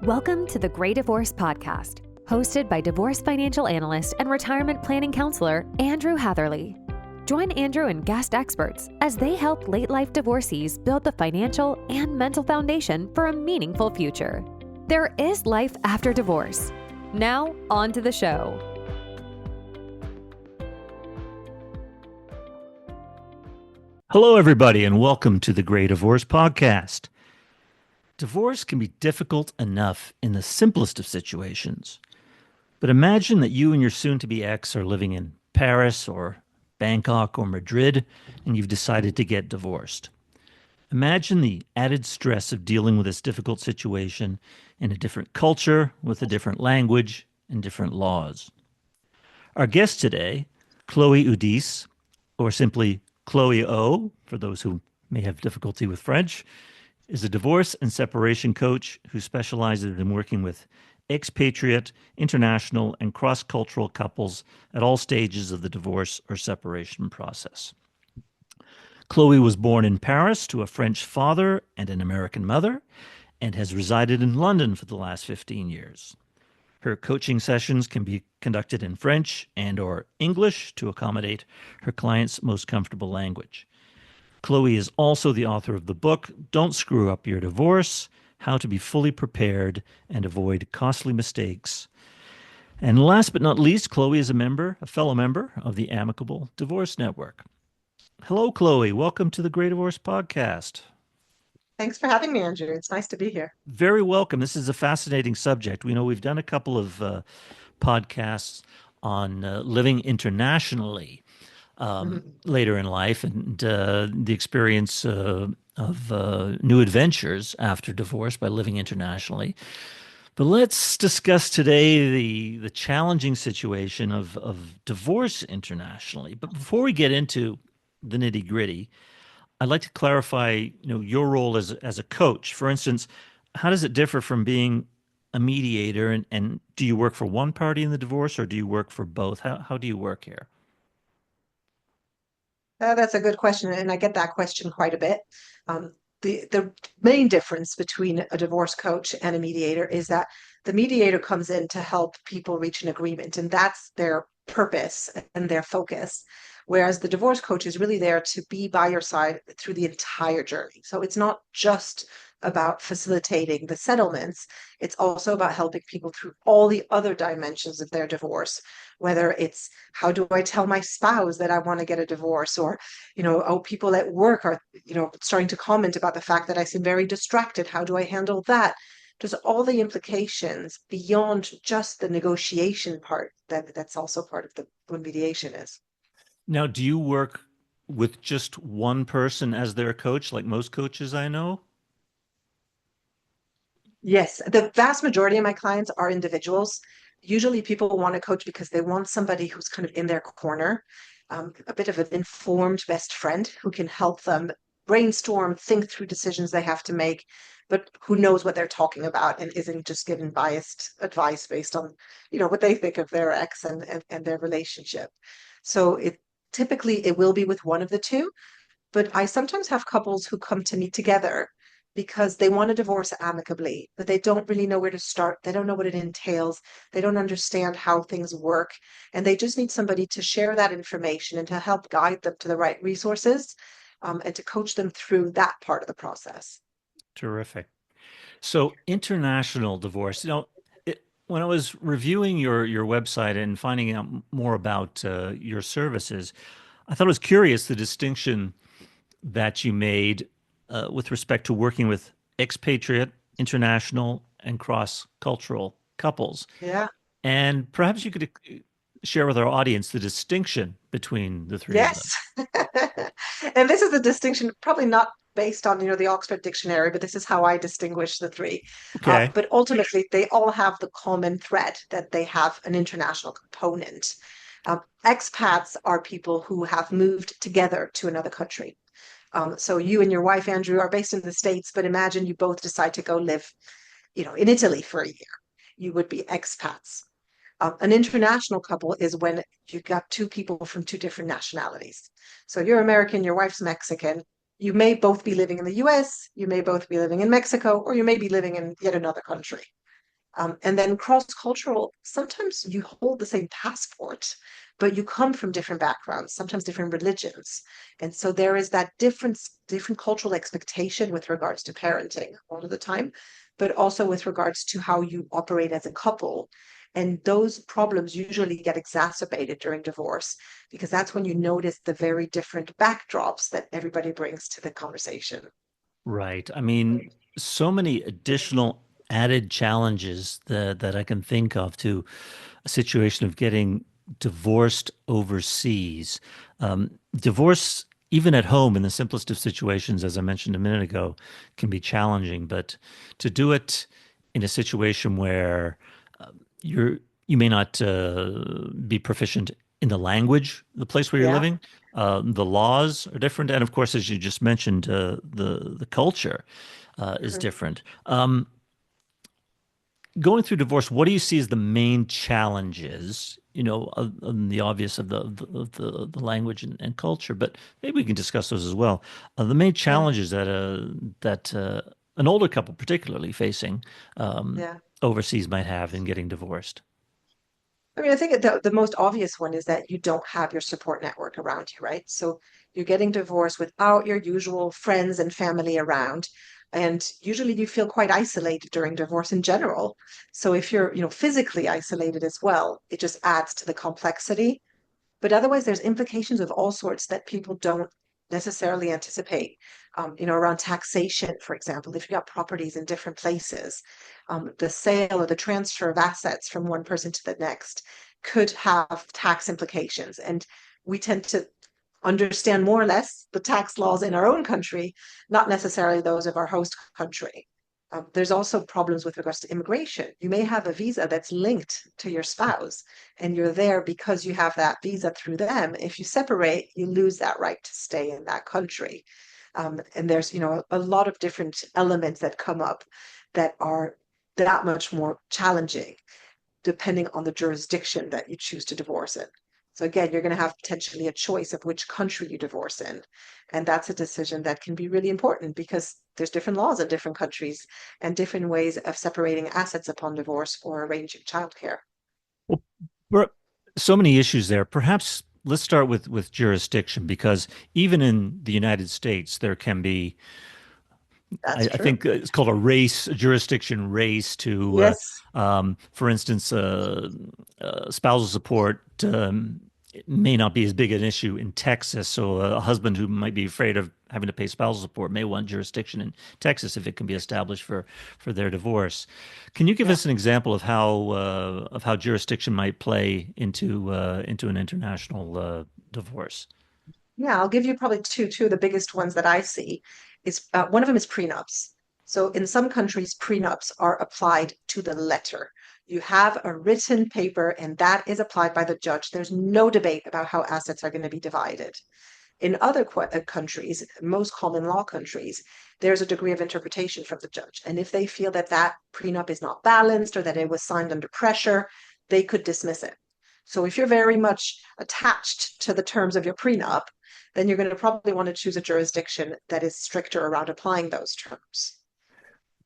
Welcome to the Great Divorce Podcast, hosted by divorce financial analyst and retirement planning counselor Andrew Hatherley. Join Andrew and guest experts as they help late-life divorcees build the financial and mental foundation for a meaningful future. There is life after divorce. Now, on to the show. Hello, everybody, and welcome to the Great Divorce Podcast. Divorce can be difficult enough in the simplest of situations. But imagine that you and your soon-to-be ex are living in Paris or Bangkok or Madrid, and you've decided to get divorced. Imagine the added stress of dealing with this difficult situation in a different culture, with a different language, and different laws. Our guest today, Chloe Oudiz, or simply Chloe O, for those who may have difficulty with French, is a divorce and separation coach who specializes in working with expatriate, international, and cross-cultural couples at all stages of the divorce or separation process. Chloe was born in Paris to a French father and an American mother, and has resided in London for the last 15 years. Her coaching sessions can be conducted in French and/or English to accommodate her clients' most comfortable language. Chloe is also the author of the book, Don't Screw Up Your Divorce, How to Be Fully Prepared and Avoid Costly Mistakes. And last but not least, Chloe is a fellow member of the Amicable Divorce Network. Hello, Chloe. Welcome to the Great Divorce Podcast. Thanks for having me, Andrew. It's nice to be here. Very welcome. This is a fascinating subject. We know we've done a couple of podcasts on living internationally. Later in life, and the experience of new adventures after divorce by living internationally. But let's discuss today the challenging situation of divorce internationally. But before we get into the nitty-gritty, I'd like to clarify, your role as a coach. For instance, how does it differ from being a mediator, and do you work for one party in the divorce, or do you work for both? How do you work here? That's a good question, and I get that question quite a bit. The main difference between a divorce coach and a mediator is that the mediator comes in to help people reach an agreement, and that's their purpose and their focus. Whereas the divorce coach is really there to be by your side through the entire journey. So it's not just about facilitating the settlements. It's also about helping people through all the other dimensions of their divorce, whether it's how do I tell my spouse that I want to get a divorce, or, people at work are, starting to comment about the fact that I seem very distracted. How do I handle that? There's all the implications beyond just the negotiation part that's also part of what mediation is. Now, do you work with just one person as their coach, like most coaches I know? Yes, the vast majority of my clients are individuals. Usually people want a coach because they want somebody who's kind of in their corner, a bit of an informed best friend who can help them brainstorm, think through decisions they have to make, but who knows what they're talking about and isn't just giving biased advice based on, what they think of their ex and their relationship. So typically it will be with one of the two, but I sometimes have couples who come to me together because they want to divorce amicably, but they don't really know where to start. They don't know what it entails. They don't understand how things work. And they just need somebody to share that information and to help guide them to the right resources, and to coach them through that part of the process. Terrific. So international divorce, when I was reviewing your website and finding out more about your services, I thought it was curious the distinction that you made with respect to working with expatriate, international, and cross-cultural couples. Yeah. And perhaps you could share with our audience the distinction between the three Yes. of them. And this is a distinction probably not based on, the Oxford Dictionary, but this is how I distinguish the three. Okay. But ultimately, they all have the common thread that they have an international component. Expats are people who have moved together to another country. So you and your wife, Andrew, are based in the States, but imagine you both decide to go live, in Italy for a year. You would be expats. An international couple is when you've got two people from two different nationalities. So you're American, your wife's Mexican. You may both be living in the US, you may both be living in Mexico, or you may be living in yet another country. And then cross-cultural, sometimes you hold the same passport, but you come from different backgrounds, sometimes different religions. And so there is that different cultural expectation with regards to parenting all of the time, but also with regards to how you operate as a couple. And those problems usually get exacerbated during divorce because that's when you notice the very different backdrops that everybody brings to the conversation. Right. I mean, so many additional added challenges that I can think of to a situation of getting divorced overseas. Divorce, even at home, in the simplest of situations, as I mentioned a minute ago, can be challenging. But to do it in a situation where you're you may not be proficient in the language, the place where you're Yeah. living. The laws are different, and of course, as you just mentioned, the culture is Mhm. different. Going through divorce, what do you see as the main challenges? Other than the obvious of the language and culture, but maybe we can discuss those as well. The main Yeah. challenges that an older couple, particularly facing Yeah. overseas, might have in getting divorced. I mean, I think the most obvious one is that you don't have your support network around you, right? So you're getting divorced without your usual friends and family around. And usually you feel quite isolated during divorce in general. So if you're, physically isolated as well, it just adds to the complexity. But otherwise, there's implications of all sorts that people don't necessarily anticipate. Around taxation, for example, if you got properties in different places, the sale or the transfer of assets from one person to the next could have tax implications. And we tend to understand more or less the tax laws in our own country, not necessarily those of our host country. There's also problems with regards to immigration. You may have a visa that's linked to your spouse, and you're there because you have that visa through them. If you separate, you lose that right to stay in that country. And there's, a lot of different elements that come up that are that much more challenging depending on the jurisdiction that you choose to divorce in. So again, you're going to have potentially a choice of which country you divorce in. And that's a decision that can be really important because there's different laws in different countries and different ways of separating assets upon divorce or arranging childcare. Well, so many issues there. Perhaps let's start with jurisdiction because even in the United States, there can be, That's I true. think it's called a jurisdiction race to, Yes. for instance, spousal support. It may not be as big an issue in Texas. So a husband who might be afraid of having to pay spousal support may want jurisdiction in Texas if it can be established for their divorce. Can you give Yeah. us an example of how jurisdiction might play into an international divorce? Yeah, I'll give you probably two of the biggest ones that I see is one of them is prenups. So in some countries, prenups are applied to the letter. You have a written paper, and that is applied by the judge. There's no debate about how assets are going to be divided. In other countries, most common law countries, there's a degree of interpretation from the judge. And if they feel that that prenup is not balanced or that it was signed under pressure, they could dismiss it. So if you're very much attached to the terms of your prenup, then you're going to probably want to choose a jurisdiction that is stricter around applying those terms.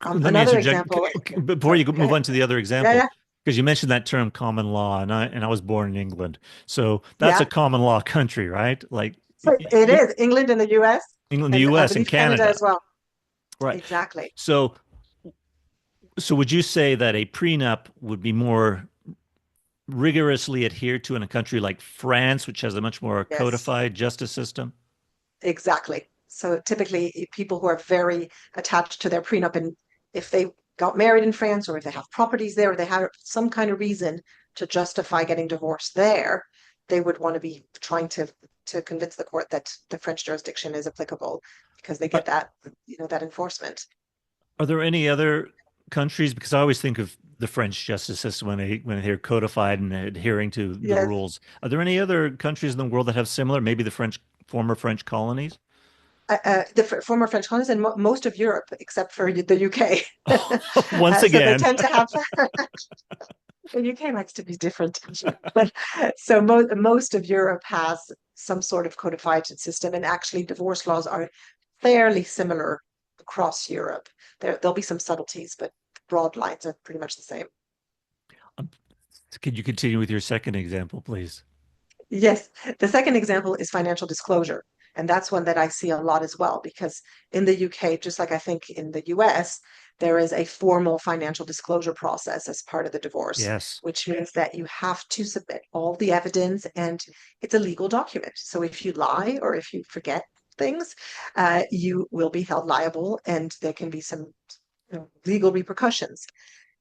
Let me Another interject example, before sorry, you go move ahead. on to the other Yeah, example, yeah, because you mentioned that term common law, and I was born in England, so that's yeah. a common law country, right? Like So it is England and the US, England, the and I U.S. and believe Canada Canada, as well. right? Exactly. So, so would you say that a prenup would be more rigorously adhered to in a country like France, which has a much more Yes. codified justice system? Exactly. So typically, people who are very attached to their prenup, and if they got married in France or if they have properties there or they have some kind of reason to justify getting divorced there, they would want to be trying to convince the court that the French jurisdiction is applicable because they Uh, get that, that enforcement. Are there any other countries? Because I always think of the French justice system when I hear codified and adhering to the Yes. rules. Are there any other countries in the world that have similar? Maybe the French former French colonies. The former French colonies and mo most of Europe, except for the UK. Once So they again, tend to have the UK likes to be different, but so most of Europe has some sort of codified system, and actually divorce laws are fairly similar across Europe. There'll be some subtleties, but broad lines are pretty much the same. Um, Could you continue with your second example, please? Yes. The second example is financial disclosure. And that's one that I see a lot as well, because in the UK, just like I think in the US, there is a formal financial disclosure process as part of the divorce, Yes. which means that you have to submit all the evidence and it's a legal document. So if you lie or if you forget things, you will be held liable and there can be some legal repercussions.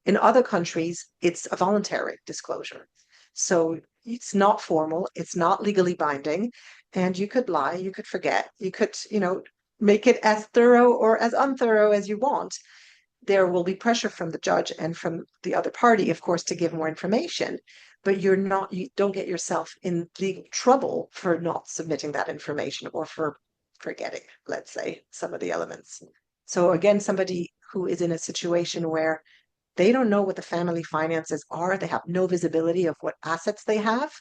In other countries, it's a voluntary disclosure. So it's not formal, it's not legally binding, and you could lie, you could forget, you could, make it as thorough or as unthorough as you want. There will be pressure from the judge and from the other party, of course, to give more information, but you don't get yourself in legal trouble for not submitting that information or for forgetting, let's say, some of the elements. So again, somebody who is in a situation where they don't know what the family finances are. They have no visibility of what assets they have.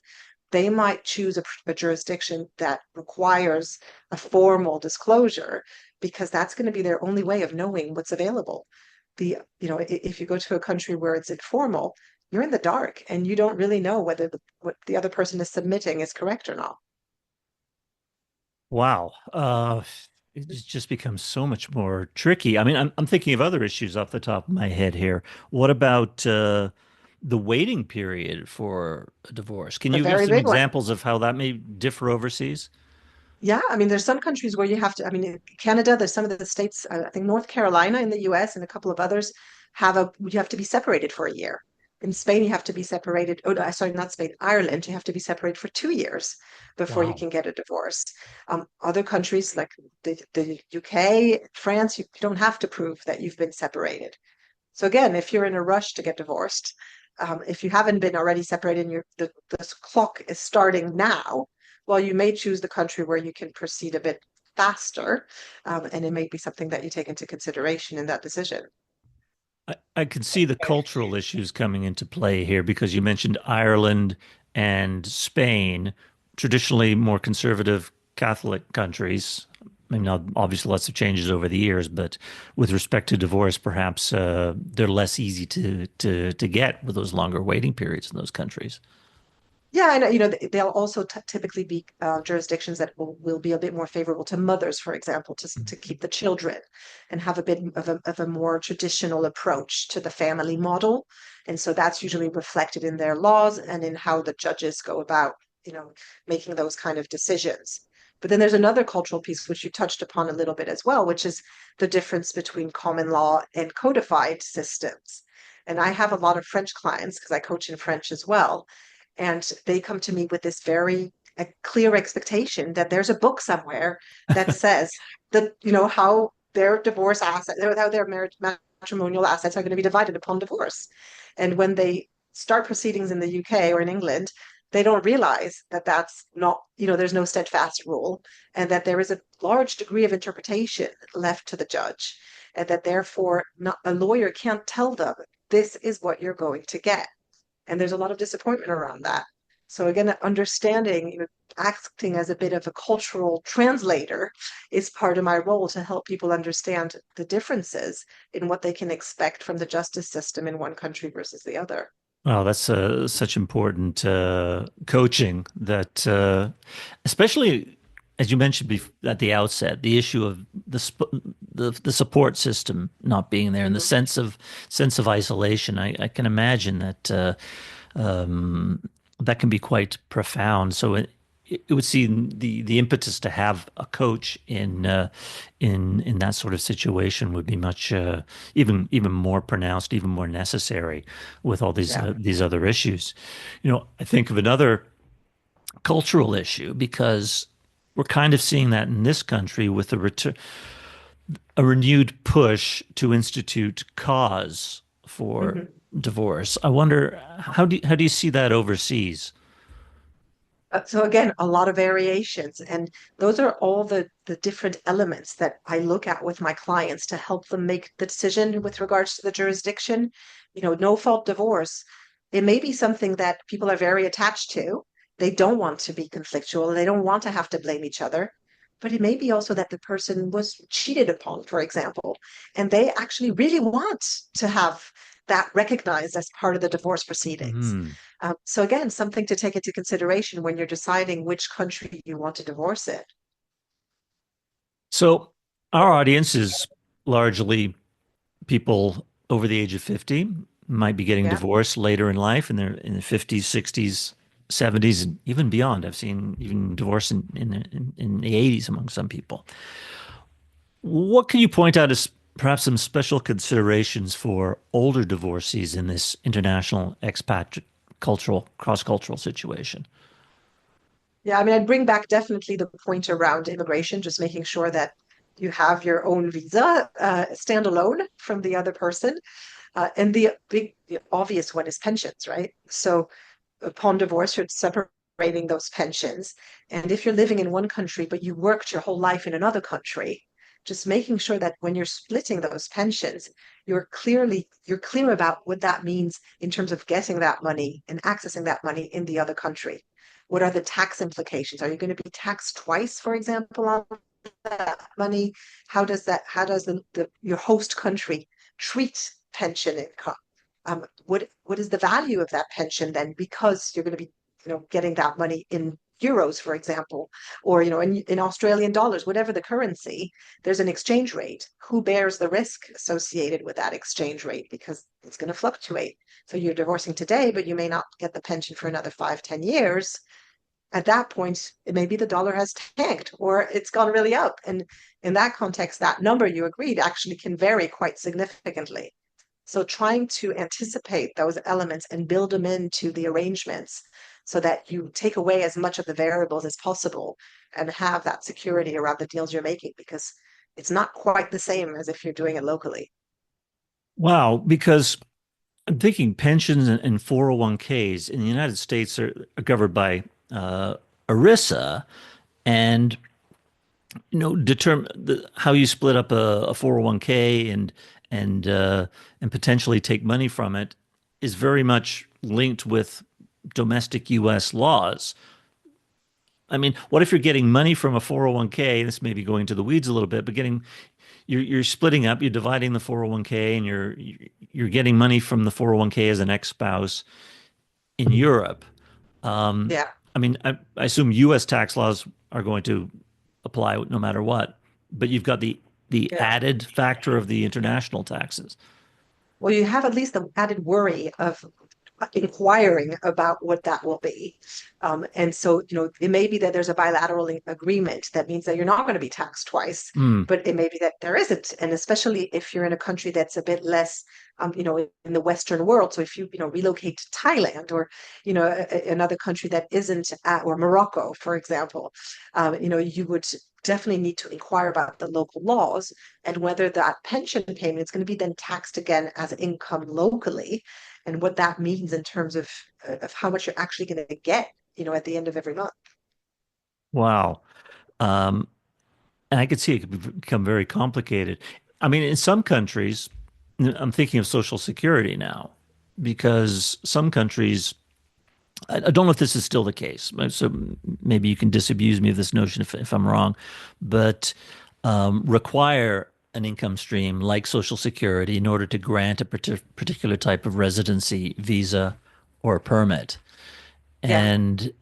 They might choose a jurisdiction that requires a formal disclosure because that's going to be their only way of knowing what's available. If you go to a country where it's informal, you're in the dark and you don't really know whether what the other person is submitting is correct or not. Wow. It just becomes so much more tricky. I mean, I'm thinking of other issues off the top of my head here. What about the waiting period for a divorce? Can A you give very some big one. examples of how that may differ overseas? Yeah, I mean, there's some countries where you have to, I mean, in Canada, there's some of the states, I think North Carolina in the US and a couple of others you have to be separated for a year. In Spain, you have to be separated. Oh, no, sorry, not Spain, Ireland, you have to be separated for 2 years before you Wow. can get a divorce. Other countries like the UK, France, you don't have to prove that you've been separated. So again, if you're in a rush to get divorced, if you haven't been already separated and the clock is starting now, well, you may choose the country where you can proceed a bit faster, and it may be something that you take into consideration in that decision. I could see the cultural issues coming into play here because you mentioned Ireland and Spain, traditionally more conservative Catholic countries. I mean, now, obviously, lots of changes over the years, but with respect to divorce, perhaps they're less easy to get with those longer waiting periods in those countries. Yeah, and they'll also typically be jurisdictions that will be a bit more favorable to mothers, for example, to keep the children and have a bit of a more traditional approach to the family model. And so that's usually reflected in their laws and in how the judges go about, you know, making those kind of decisions. But then there's another cultural piece which you touched upon a little bit as well, which is the difference between common law and codified systems. And I have a lot of French clients because I coach in French as well, and they come to me with this very a clear expectation that there's a book somewhere that says that, how their divorce assets, how their marriage matrimonial assets are going to be divided upon divorce. And when they start proceedings in the UK or in England, they don't realize that that's not, there's no steadfast rule and that there is a large degree of interpretation left to the judge, and that therefore not, a lawyer can't tell them this is what you're going to get, and there's a lot of disappointment around that. So again, understanding, acting as a bit of a cultural translator is part of my role to help people understand the differences in what they can expect from the justice system in one country versus the other. Wow, that's such important coaching that, especially as you mentioned at the outset, the issue of the support system not being there and the Mhm. sense of isolation. I can imagine that that can be quite profound. So it would seem the impetus to have a coach in that sort of situation would be much even more pronounced, even more necessary with all Yeah. these other issues. I think of another cultural issue because we're kind of seeing that in this country with a renewed push to institute cause for Mhm. divorce. I wonder how do you see that overseas? So again, a lot of variations, and those are all the different elements that I look at with my clients to help them make the decision with regards to the jurisdiction. No fault divorce. It may be something that people are very attached to. They don't want to be conflictual. They don't want to have to blame each other. But it may be also that the person was cheated upon, for example, and they actually really want to have that recognized as part of the divorce proceedings. Hmm. So again, something to take into consideration when you're deciding which country you want to divorce in. So our audience is largely people over the age of 50, might be getting Yeah. divorced later in life in the 50s, 60s, 70s, and even beyond. I've seen even divorce in the 80s among some people. What can you point out as perhaps some special considerations for older divorcees in this international expat cultural, cross-cultural situation? Yeah, I mean, I'd bring back definitely the point around immigration, just making sure that you have your own visa, standalone from the other person. And the obvious one is pensions, right? So upon divorce, you're separating those pensions. And if you're living in one country, but you worked your whole life in another country, just making sure that when you're splitting those pensions, you're clear about what that means in terms of getting that money and accessing that money in the other country. What are the tax implications? Are you going to be taxed twice, for example, on that money? How does your host country treat pension income? What is the value of that pension then? Because you're going to be, getting that money in euros, for example, or in Australian dollars, whatever the currency, there's an exchange rate. Who bears the risk associated with that exchange rate? Because it's going to fluctuate. So you're divorcing today, but you may not get the pension for another 5, 10 years. At that point, maybe the dollar has tanked or it's gone really up. And in that context, that number you agreed actually can vary quite significantly. So trying to anticipate those elements and build them into the arrangements so that you take away as much of the variables as possible and have that security around the deals you're making because it's not quite the same as if you're doing it locally. Wow, because I'm thinking pensions and 401ks in the United States are governed by ERISA, and determine how you split up a 401k and potentially take money from it is very much linked with domestic U.S. laws. I mean, what if you're getting money from a 401k? This may be going to the weeds a little bit, but you're splitting up, you're dividing the 401k, and you're getting money from the 401k as an ex-spouse in Europe. Yeah. I mean, I assume U.S. tax laws are going to apply no matter what, but you've got the Yeah. added factor of the international taxes. Well, you have at least the added worry of inquiring about what that will be. And so, it may be that there's a bilateral agreement that means that you're not going to be taxed twice, Hmm. but it may be that there isn't. And especially if you're in a country that's a bit less, in the Western world. So if you, relocate to Thailand or, another country that isn't or Morocco, for example, you would definitely need to inquire about the local laws and whether that pension payment is going to be then taxed again as income locally and what that means in terms of how much you're actually going to get, at the end of every month. Wow. Um, and I could see it could become very complicated. I mean, in some countries, I'm thinking of Social Security now, because some countries, I don't know if this is still the case. So maybe you can disabuse me of this notion if I'm wrong, but require an income stream like Social Security in order to grant a particular type of residency visa or permit. Yeah, And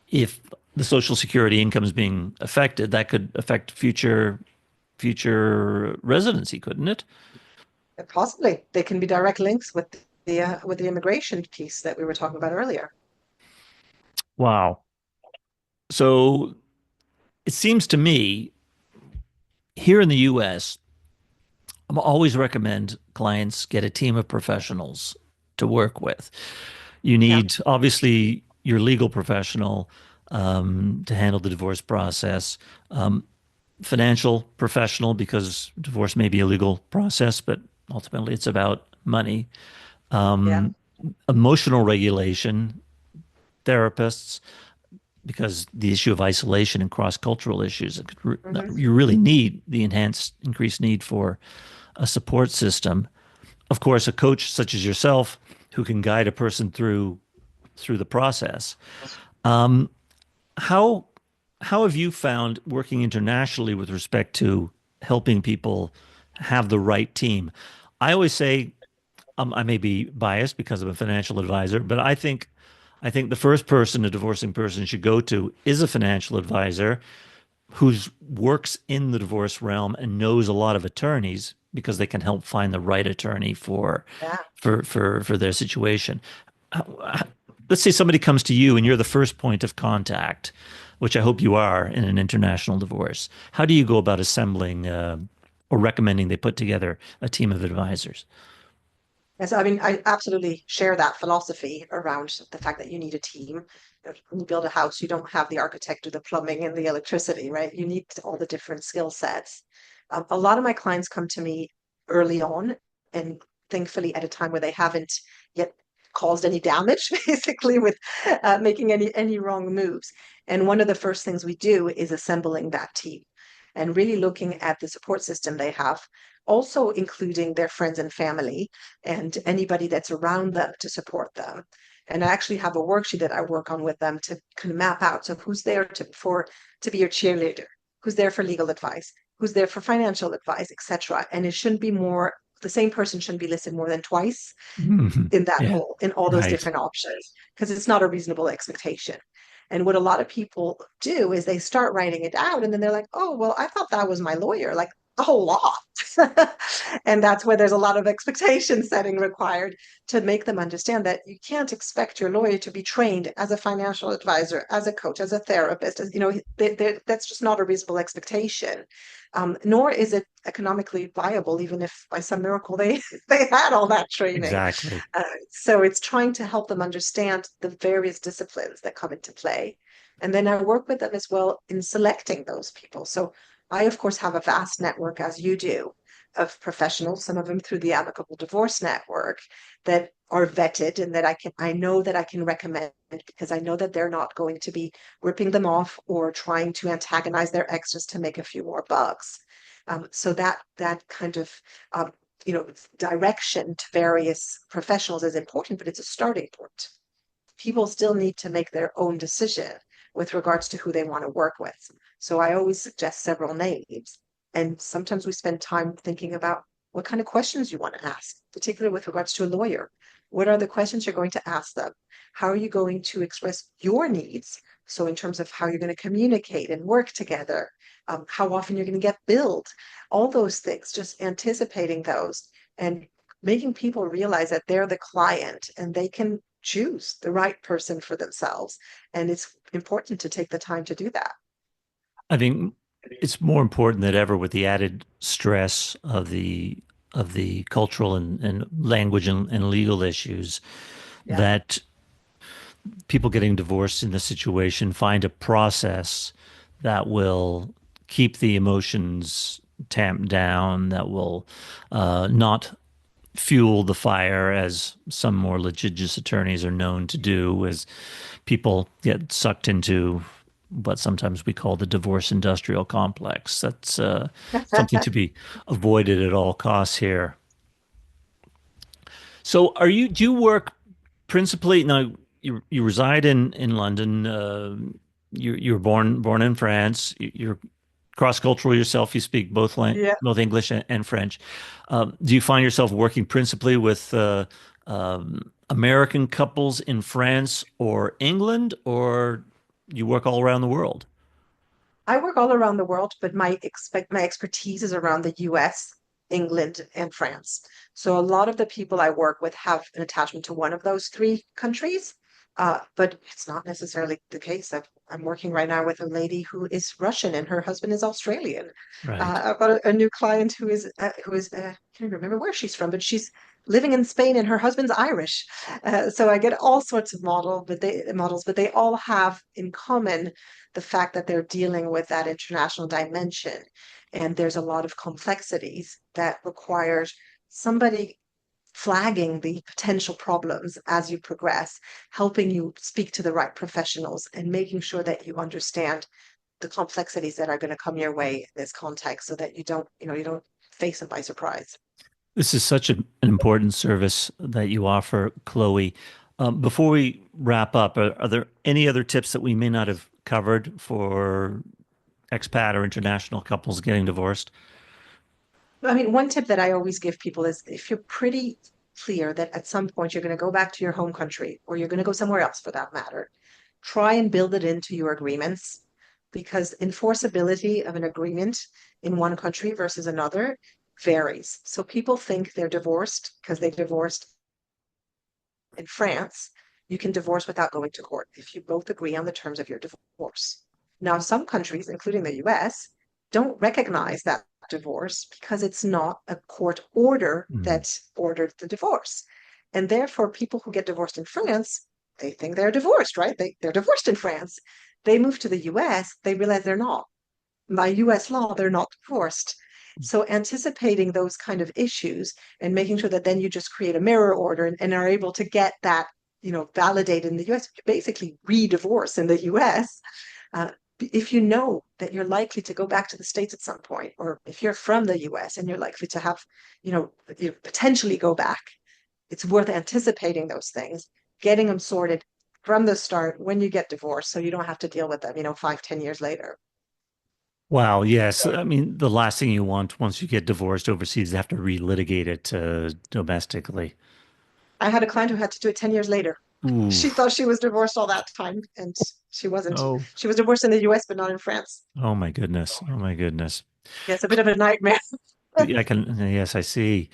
if the Social Security income is being affected, that could affect future residency, couldn't it? possibly. They can be direct links with the immigration piece that we were talking about earlier. Wow. So it seems to me here in the US, I always recommend clients get a team of professionals to work with. You Yeah, need, obviously, your legal professional to handle the divorce process, financial professional, because divorce may be a legal process, but ultimately it's about money, yeah. emotional regulation, therapists, because the issue of isolation and cross-cultural issues, Hmm. you really need the increased need for a support system. Of course, a coach such as yourself who can guide a person through the process. How how have you found working internationally with respect to helping people have the right team? I always say I may be biased because I'm a financial advisor, but I think the first person a divorcing person should go to is a financial advisor who works in the divorce realm and knows a lot of attorneys because they can help find the right attorney for Yeah. for their situation. Let's say somebody comes to you and you're the first point of contact, which I hope you are in an international divorce. How do you go about assembling or recommending they put together a team of advisors? Yes, I mean, I absolutely share that philosophy around the fact that you need a team. When you build a house, you don't have the architect or the plumbing and the electricity, right? You need all the different skill sets. A lot of my clients come to me early on, and thankfully at a time where they haven't yet caused any damage, basically, with making any wrong moves. And one of the first things we do is assembling that team and really looking at the support system they have, also including their friends and family and anybody that's around them to support them. And I actually have a worksheet that I work on with them to kind of map out. So who's there to be your cheerleader, who's there for legal advice, who's there for financial advice, etc. And it shouldn't be more, the same person shouldn't be listed more than twice Mhm. in that Yeah, role, in all those right. different options, because it's not a reasonable expectation. And what a lot of people do is they start writing it out and then they're like, oh, well, I thought that was my lawyer, like a whole lot. And that's where there's a lot of expectation setting required to make them understand that you can't expect your lawyer to be trained as a financial advisor, as a coach, as a therapist. As, that's just not a reasonable expectation. Nor is it economically viable, even if by some miracle they they had all that training. Exactly. So it's trying to help them understand the various disciplines that come into play. And then I work with them as well in selecting those people. So I, of course, have a vast network, as you do, of professionals, some of them through the Amicable Divorce Network, that are vetted and that I know that I can recommend because I know that they're not going to be ripping them off or trying to antagonize their ex just to make a few more bucks. So that kind of um, direction to various professionals is important, but it's a starting point. People still need to make their own decision with regards to who they want to work with. So I always suggest several names. And sometimes we spend time thinking about what kind of questions you want to ask, particularly with regards to a lawyer. What are the questions you're going to ask them? How are you going to express your needs? So, in terms of how you're going to communicate and work together, how often you're going to get billed, all those things, just anticipating those and making people realize that they're the client and they can choose the right person for themselves. And it's important to take the time to do that. I think it's more important than ever with the added stress of the cultural and language and legal issues Yeah. that people getting divorced in this situation find a process that will keep the emotions tamped down, that will not fuel the fire, as some more litigious attorneys are known to do, as people get sucked into what sometimes we call the divorce industrial complex. That's something to be avoided at all costs here. So, do you work principally now? You reside in London. You were born in France. You're cross cultural yourself. You speak Yeah. both English and French. Do you find yourself working principally with American couples in France or England, or you work all around the world? I work all around the world, but my expertise is around the US, England, and France. So a lot of the people I work with have an attachment to one of those three countries, but it's not necessarily the case. I'm working right now with a lady who is Russian and her husband is Australian. Right. I've got a new client I can't remember where she's from, but she's living in Spain and her husband's Irish. So I get all sorts of models, but they all have in common the fact that they're dealing with that international dimension. And there's a lot of complexities that requires somebody flagging the potential problems as you progress, helping you speak to the right professionals and making sure that you understand the complexities that are going to come your way in this context so that you don't face them by surprise. This is such an important service that you offer, Chloe. Before we wrap up, are there any other tips that we may not have covered for expat or international couples getting divorced? I mean, one tip that I always give people is if you're pretty clear that at some point you're going to go back to your home country or you're going to go somewhere else for that matter, try and build it into your agreements because enforceability of an agreement in one country versus another varies. So people think they're divorced because they divorced in France. You can divorce without going to court if you both agree on the terms of your divorce. Now, some countries, including the US, don't recognize that divorce because it's not a court order that ordered the divorce. And therefore, people who get divorced in France, they think they're divorced, right? They're divorced in France. They move to the US, they realize they're not. By US law, they're not divorced. So anticipating those kind of issues and making sure that then you just create a mirror order and are able to get that, validated in the US, basically re-divorce in the US. If you know that you're likely to go back to the States at some point, or if you're from the US and you're likely to have, you potentially go back, it's worth anticipating those things, getting them sorted from the start when you get divorced so you don't have to deal with them, 5, 10 years later. Wow, yes. I mean, the last thing you want once you get divorced overseas is to have to relitigate it domestically. I had a client who had to do it 10 years later. Ooh. She thought she was divorced all that time, and she wasn't. Oh, She was divorced in the US, but not in France. oh my goodness. Oh my goodness. Yeah, it's a bit of a nightmare. Yes, I see.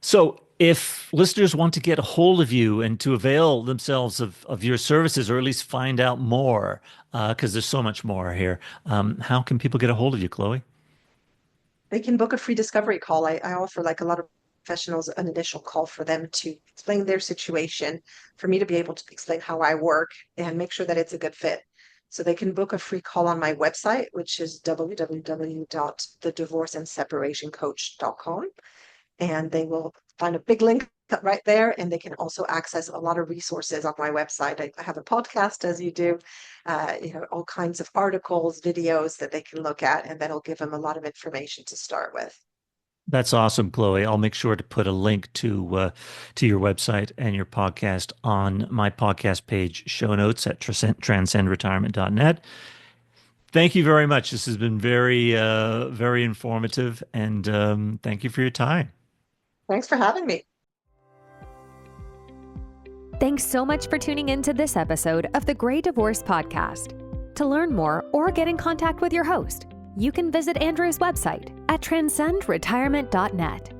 So if listeners want to get a hold of you and to avail themselves of your services, or at least find out more, because there's so much more here, how can people get a hold of you, Chloe? They can book a free discovery call. I offer like a lot of professionals an initial call for them to explain their situation, for me to be able to explain how I work and make sure that it's a good fit. So they can book a free call on my website, which is www.thedivorceandseparationcoach.com. And they will find a big link right there. And they can also access a lot of resources on my website. I have a podcast, as you do, all kinds of articles, videos that they can look at, and that'll give them a lot of information to start with. That's awesome, Chloe. I'll make sure to put a link to your website and your podcast on my podcast page show notes at transcendretirement.net. Thank you very much. This has been very, very informative, and thank you for your time. Thanks for having me. Thanks so much for tuning in to this episode of the Grey Divorce Podcast. To learn more or get in contact with your host, you can visit Andrew's website at transcendretirement.net.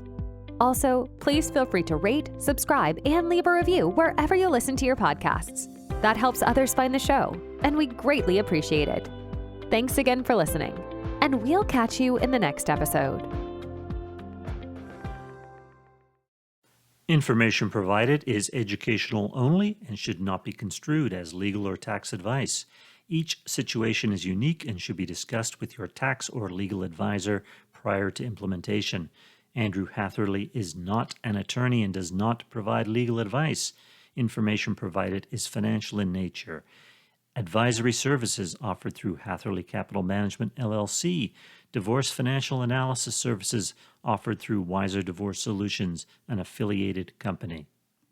Also, please feel free to rate, subscribe, and leave a review wherever you listen to your podcasts. That helps others find the show, and we greatly appreciate it. Thanks again for listening, and we'll catch you in the next episode. Information provided is educational only and should not be construed as legal or tax advice. Each situation is unique and should be discussed with your tax or legal advisor prior to implementation. Andrew Hatherley is not an attorney and does not provide legal advice. Information provided is financial in nature. Advisory services offered through Hatherley Capital Management, LLC. Divorce financial analysis services offered through Wiser Divorce Solutions, an affiliated company.